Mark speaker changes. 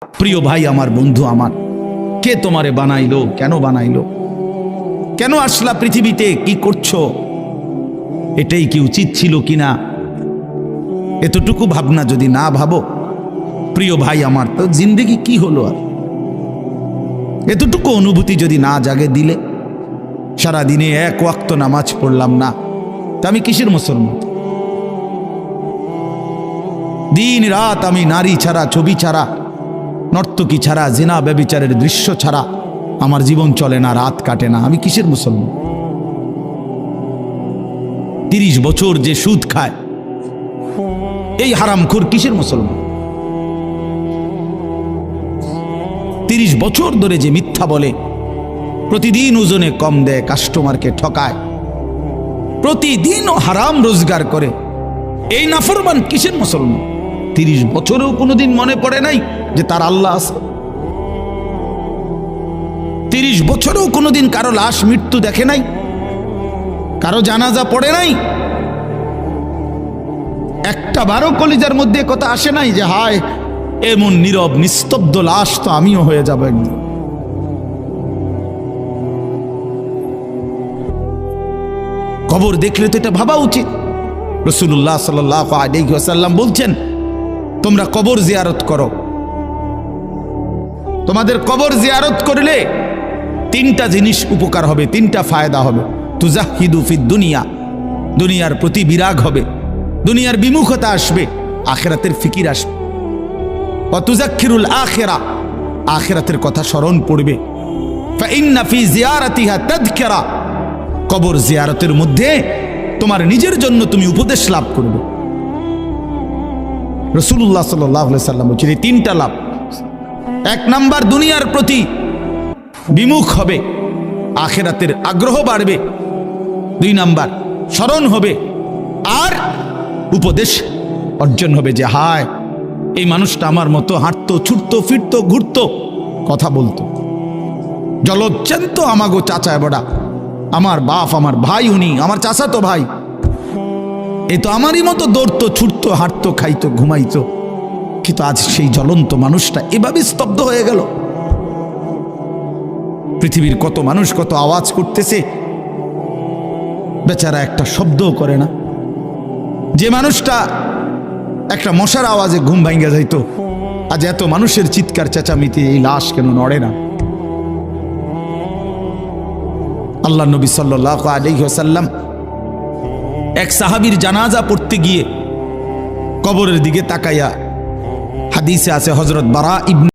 Speaker 1: প্রিয় ভাই আমার, বন্ধু আমার, কে তোমারে বানাইলো? কেন বানাইলো? কেন আসলা পৃথিবীতে? কি করছো? এটাই কি উচিত ছিল কিনা? এতটুকু ভাবনা যদি না ভাবো, প্রিয় ভাই আমার, তো জিন্দেগি কি হলো? আর এতটুকু অনুভূতি যদি না জাগে দিলে, সারাদিনে এক ওয়াক্ত নামাজ পড়লাম না, তা আমি কিসের মুসলমান? দিন রাত আমি নারী ছাড়া, ছবি ছাড়া, নর্তকী ছাড়া, জিনা ব্যভিচারের দৃশ্য ছাড়া আমার জীবন চলে না, রাত কাটে না, আমি কিসের মুসলমান? 30 বছর যে সুদ খায়, এই হারামখোর কিসের মুসলমান? 30 বছর ধরে যে মিথ্যা বলে, প্রতিদিন ওজনে কম দেয়, কাস্টমারকে ঠকায়, প্রতিদিনও হারাম রোজগার করে, এই নাফরমান কিসের মুসলমান? 30 বছরেও কোনোদিন মনে পড়ে নাই যে তার আল্লাহ আছে? 30 বছরেও কোনোদিন কারো লাশ মৃত্যু দেখে নাই, কারো জানাজা পড়ে নাই, একটা বারো কলিজার মধ্যে কথা আসে নাই যে হায় এমন নীরব নিস্তব্ধ লাশ তো আমিও হয়ে যাব একদিন। কবর দেখলে তো এটা ভাবা উচিত। রাসূলুল্লাহ সাল্লাল্লাহু আলাইহি ওয়াসাল্লাম বলছেন, তোমরা কবর জিয়ারত করো। তোমাদের কবর জিয়ারত করলে 3টা জিনিস উপকার হবে, 3টা ফায়দা হবে। তুজাহিদু ফিদ দুনিয়া, দুনিয়ার প্রতি বিরাগ হবে, দুনিয়ার বিমুখতা আসবে, আখিরাতের ফিকির আসবে। ওয়া তুযাক্কিরুল আখিরা, আখিরাতের কথা স্মরণ পড়বে। ফাইন্না ফি জিয়ারাতিহা তাযকিরা, কবর জিয়ারতের মধ্যে তোমার নিজের জন্য তুমি উপদেশ লাভ করবে। রাসূলুল্লাহ সাল্লাল্লাহু আলাইহি সাল্লাম বলেছেন এই 3টা লাভ। 1 নাম্বার, দুনিয়ার প্রতি বিমুখ হবে, আখিরাতের আগ্রহ বাড়বে। 2 নাম্বার, স্মরণ হবে, আর উপদেশ অর্জন হবে যে হায় এই মানুষটা আমার মতো হাঁটতো, ছুটতো, ফিরতো, ঘুরতো, কথা বলতো, জলজ্জান্ত আমাগো চাচায় বড়া, আমার বাপ, আমার ভাই, উনি আমার চাচাতো ভাই, এ তো আমারই মতো দৌড়তো, ছুটতো, হাঁটতো, খাইতো, ঘুমাইতো, কিন্তু আজ সেই জ্বলন্ত মানুষটা এভাবে স্তব্ধ হয়ে গেল। পৃথিবীর কত মানুষ কত আওয়াজ করতেছে, বেচারা একটা শব্দও করে না। যে মানুষটা একটা মশার আওয়াজে ঘুম ভাঙ্গা যাইতো, আজ এত মানুষের চিৎকার চেঁচামেচি, এই লাশ কেন নড়ে না? আল্লাহ নবী সাল্লাল্লাহু আলাইহি ওয়াসাল্লাম এক সাহাবীর জানাজা পড়তে গিয়ে কবরের দিকে তাকাইয়া, হাদিসে আছে হযরত বারা ইবনে